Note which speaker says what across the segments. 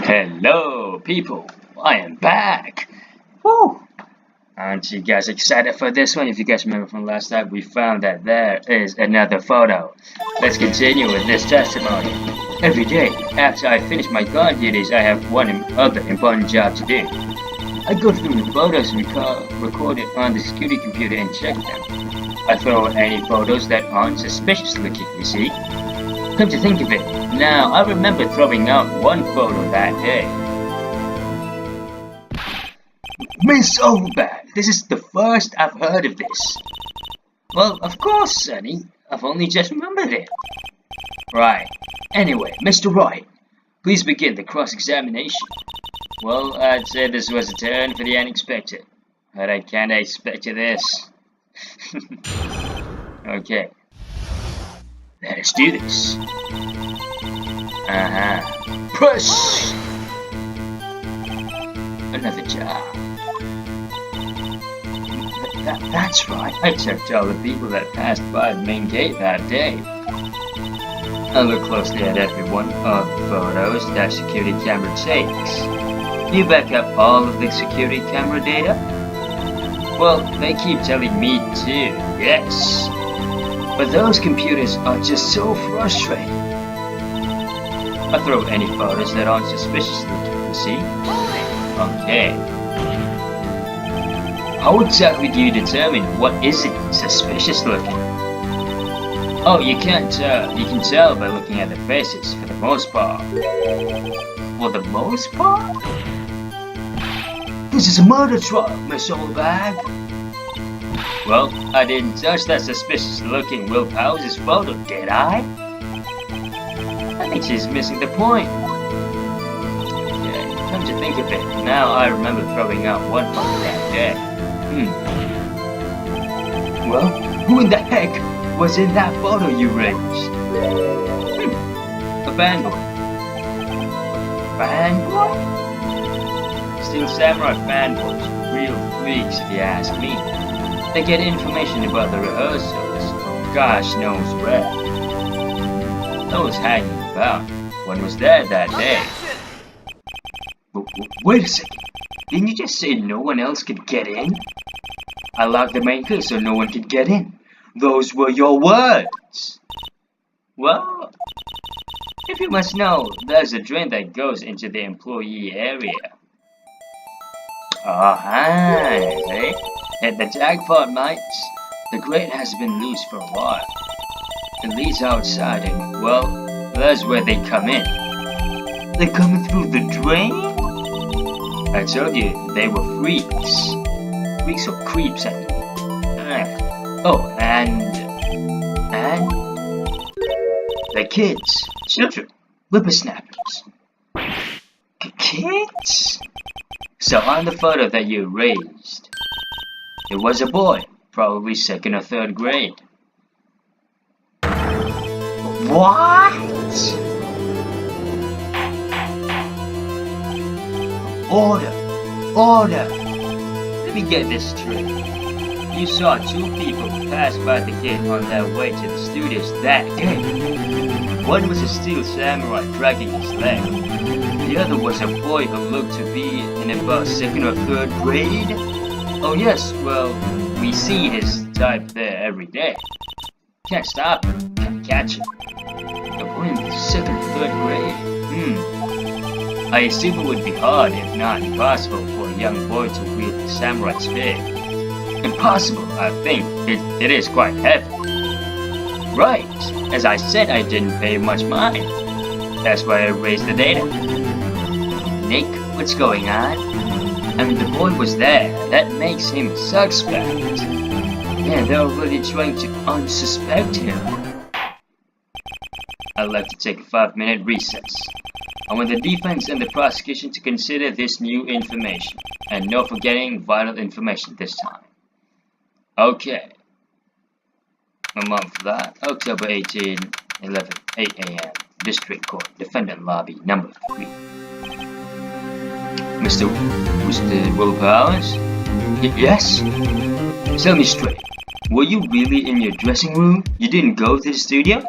Speaker 1: Hello, people! I am back! Woo! Aren't you guys excited for this one? If you guys remember from last time, we found that there is another photo. Let's continue with this testimony. Every day, after I finish my guard duties, I have one other important job to do. I go through the photos recorded on the security computer and check them. I throw any photos that aren't suspicious looking, you see? Come to think of it, now I remember throwing out one photo that day. Miss Overbag, this is the first I've heard of this. Well, of course, Sonny. I've only just remembered it. Right. Anyway, Mr. Wright, please begin the cross-examination. Well, I'd say this was a turn for the unexpected. But I kinda expected this. Okay. Let's do this. Push! Another job. That's right. I checked all the people that passed by the main gate that day. I look closely at every one of the photos that security camera takes. You back up all of the security camera data? Well, they keep telling me too, yes. But those computers are just so frustrating. I throw any photos that aren't suspicious looking, you see? Okay. How exactly do you determine what isn't suspicious looking? Oh, you can't tell. You can tell by looking at the faces for the most part. For the most part? This is a murder trial, Miss Oldbag. Well, I didn't touch that suspicious-looking Will Powers' photo, did I? I think she's missing the point. Yeah, come to think of it, now I remember throwing out one photo that day. Well, who in the heck was in that photo you raised? A fanboy. Fanboy? Steel Samurai fanboys, real freaks if you ask me. They get information about the rehearsals from gosh knows where. I was hanging about. One was there that day. Wait a second. Didn't you just say no one else could get in? I locked the main gate so no one could get in. Those were your words. Well, if you must know, there's a drain that goes into the employee area. Eh? At the jackpot, mates. The grate has been loose for a while. It leads outside and, well, that's where they come in. They're coming through the drain? I told you, they were freaks. Freaks or creeps, I mean. Oh, and... They're kids. Children. Whippersnappers. Kids? So on the photo that you raised, it was a boy, probably 2nd or 3rd grade. What? Order. Let me get this straight. You saw 2 people pass by the gate on their way to the studios that day. One was a Steel Samurai dragging his leg. The other was a boy who looked to be in about 2nd or 3rd grade. Oh yes, well, we see his type there every day. Can't stop him, can't catch him. The boy in the 2nd or 3rd grade? I assume it would be hard, if not impossible, for a young boy to wield the samurai spear. Impossible, I think. It is quite heavy. Right, as I said, I didn't pay much mind. That's why I raised the data. Nick, what's going on? I mean, the boy was there. That makes him a suspect. Yeah, they're already trying to unsuspect him. I'd like to take a 5-minute recess. I want the defense and the prosecution to consider this new information. And no forgetting vital information this time. Okay. A month for that. October 18, 11, 8 a.m. District Court, Defendant Lobby, number 3. Mr. Will Powers? Yes? Tell me straight. Were you really in your dressing room? You didn't go to the studio?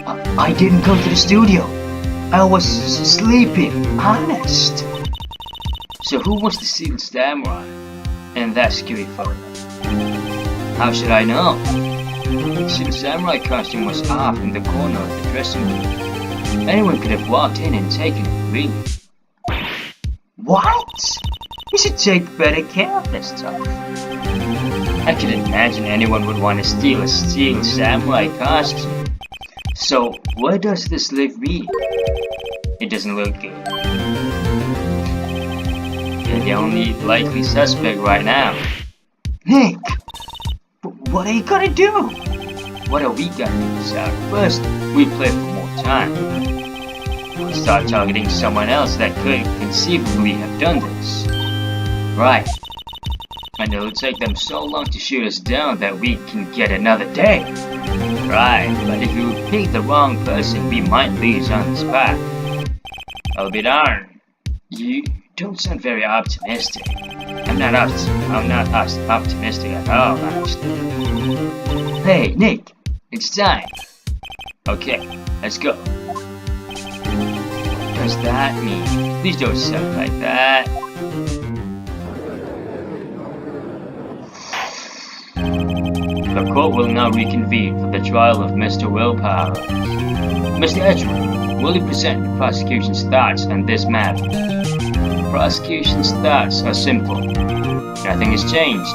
Speaker 1: I didn't go to the studio. I was sleeping, honest. So who was the sealed samurai in that scary photo? How should I know? The sealed samurai costume was off in the corner of the dressing room. Anyone could have walked in and taken it, really. What? You should take better care of this stuff. I can imagine anyone would want to steal a sealed samurai costume. So, where does this leave me? It doesn't look good. You're the only likely suspect right now. Nick! What are you gonna do? What are we gonna do, Sarah? First, we play for more time. We'll start targeting someone else that could conceivably have done this. Right. And it'll take them so long to shoot us down that we can get another day. Right, but if you pick the wrong person, we might lose on the spot. I'll be darned. You don't sound very optimistic. I'm not optimistic at all, actually. Hey, Nick, it's time. Okay, let's go. What does that mean? Please don't sound like that. The court will now reconvene for the trial of Mr. Willpower. Mr. Edgeworth, will you present the prosecution's thoughts on this matter? The prosecution's thoughts are simple. Nothing has changed.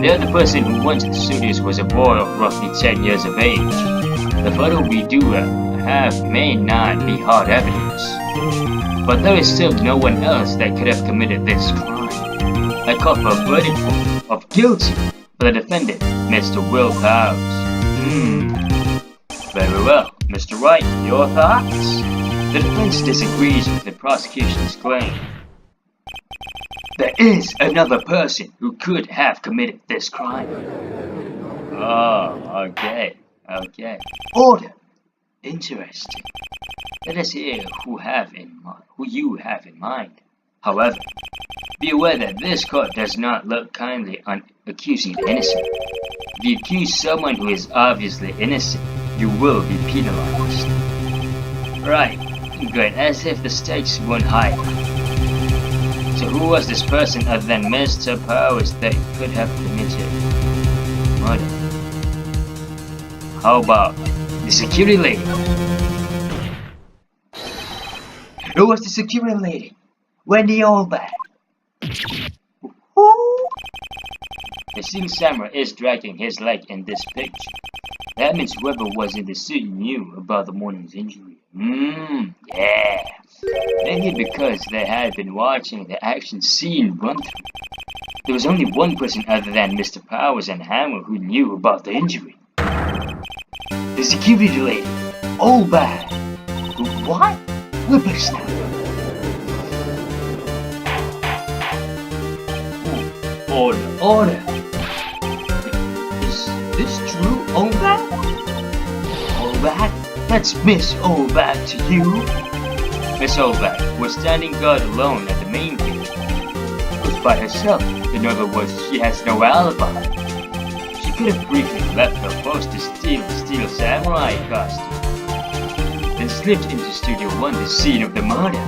Speaker 1: The other person who went to the studios was a boy of roughly 10 years of age. The photo we do have may not be hard evidence, but there is still no one else that could have committed this crime. I call for a verdict of guilty for the defendant, Mr. Will Powers. Very well. Mr. Wright, your thoughts? The defense disagrees with the prosecution's claim. There is another person who could have committed this crime. Oh, okay. Order. Interesting. Let us hear who you have in mind. However, be aware that this court does not look kindly on accusing the innocent. If you accuse someone who is obviously innocent, you will be penalized. Right, good, as if the stakes weren't high. So who was this person other than Mr. Powers that could have committed murder? How about the security lady? Who was the security lady? Wendy Oldback. Who? The sealed samurai is dragging his leg in this picture. That means whoever was in the suit knew about the morning's injury. Yeah. Maybe because they had been watching the action scene run through. There was only one person other than Mr. Powers and Hammer who knew about the injury. The security lady. Oldback. What? Whippersnapper. Order. Is this true, Oldback? Oldback? That's Miss Oldback to you. Miss Oldback was standing guard alone at the main gate. She was by herself. In other words, she has no alibi. She could have briefly left her post to steal the Steel Samurai costume, then slipped into Studio 1, the scene of the murder.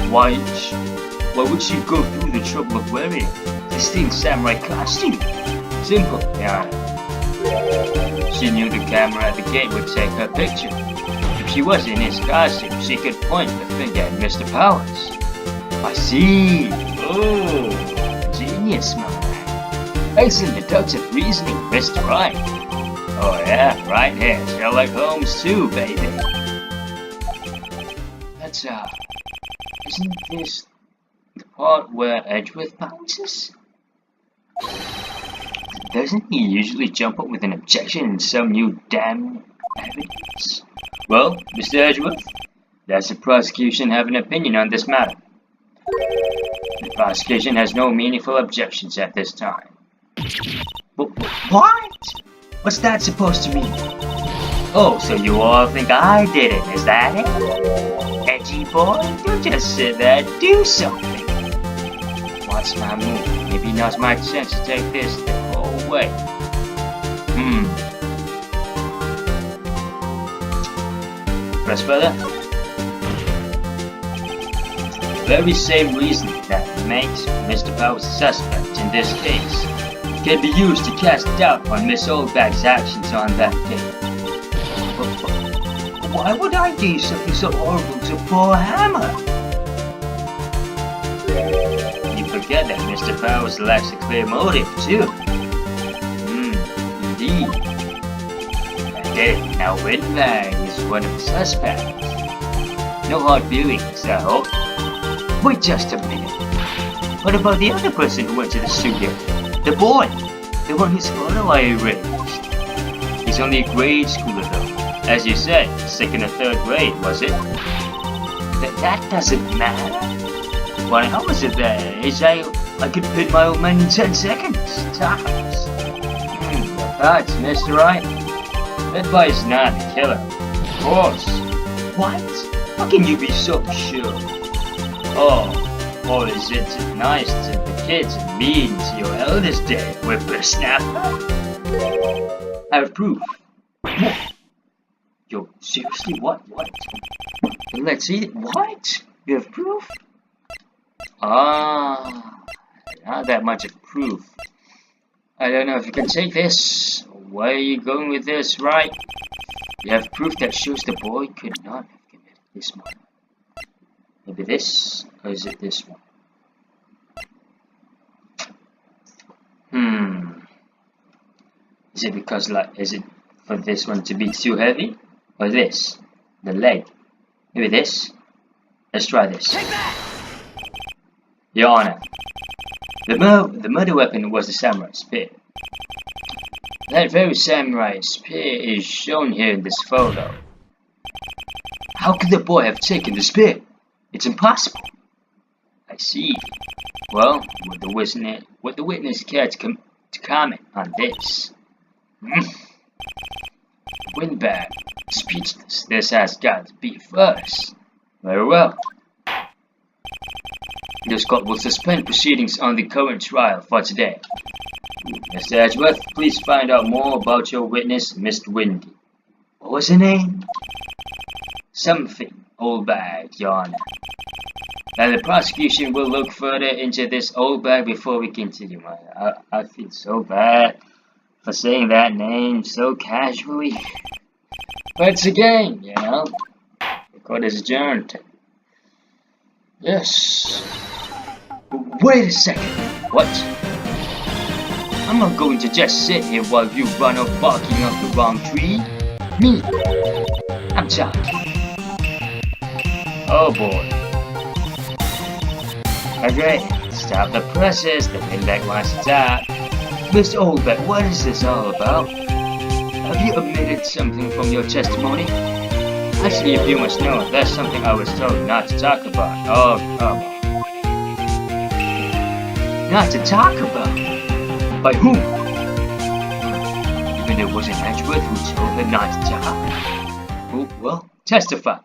Speaker 1: Why would she go through the trouble of wearing the Steel Samurai costume? Simple, yeah. She knew the camera at the gate would take her picture. If she was in his costume, she could point the finger at Mr. Powers. I see. Oh, genius, my man. Excellent deductive reasoning, Mr. Wright. Oh yeah, right here, Sherlock Holmes too, baby. That's isn't this the part where Edgeworth bounces? Doesn't he usually jump up with an objection and some new damn evidence? Well, Mr. Edgeworth, does the prosecution have an opinion on this matter? The prosecution has no meaningful objections at this time. What? What's that supposed to mean? Oh, so you all think I did it, is that it? Edgy boy, you just sit there and do something. What's my move? Maybe now's my chance to take this the whole way. press further. The very same reasoning that makes Mr. Powers a suspect in this case can be used to cast doubt on Miss Oldbag's actions on that day. Why would I do something so horrible to poor Hammer? You forget that Mr. Powers lacks a clear motive, too. Indeed. And then, now Windbag is one of the suspects. No hard feelings, I hope. Wait just a minute. What about the other person who went to the studio? The boy! The one whose photo I erased. He's only a grade schooler though. As you said, 2nd or 3rd grade, was it? That doesn't matter. When I was at that age, I could pin my old man in 10 seconds. Tops. Your thoughts, Mr. Wright? That boy's not a killer. Of course. What? How can you be so sure? Oh, or is it nice to the kids and mean to your eldest day, whippersnapper? I have proof. Yo, seriously, what? Let's see, what? You have proof? Not that much of proof. I don't know if you can take this. Where are you going with this, right? You have proof that shows the boy could not have committed this murder. Maybe this, or is it this one? Is it because, is it for this one to be too heavy? Or this? The leg? Maybe this? Let's try this. Your Honor, the murder weapon was the samurai spear. That very samurai spear is shown here in this photo. How could the boy have taken the spear? It's impossible. I see. Well, would the witness care to comment on this? Windbag, speechless. This has got to be first. Very well. This court will suspend proceedings on the current trial for today. Mr. Edgeworth, please find out more about your witness, Miss Windy. What was her name? Something, Oldbag, Your Honor. Now the prosecution will look further into this Oldbag before we continue. I feel so bad for saying that name so casually. But it's a game, you know. The court is adjourned. Yes. Wait a second. What? I'm not going to just sit here while you run off barking up the wrong tree. Me. I'm talking. Oh boy. Okay, stop the presses. The Windbag wants to talk. Mr. Oldbag, what is this all about? Have you omitted something from your testimony? Actually, if you must know, that's something I was told not to talk about. Oh, come on. Not to talk about? By whom? Even it wasn't Edgeworth who told her not to talk. Oh, well, testify.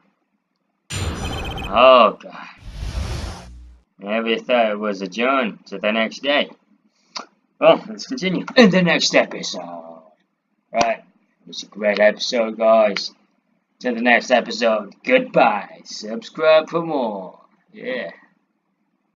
Speaker 1: Oh, God. Never thought it was adjourned to the next day. Well, let's continue in the next episode. Right. It was a great episode, guys. Till the next episode. Goodbye. Subscribe for more. Yeah.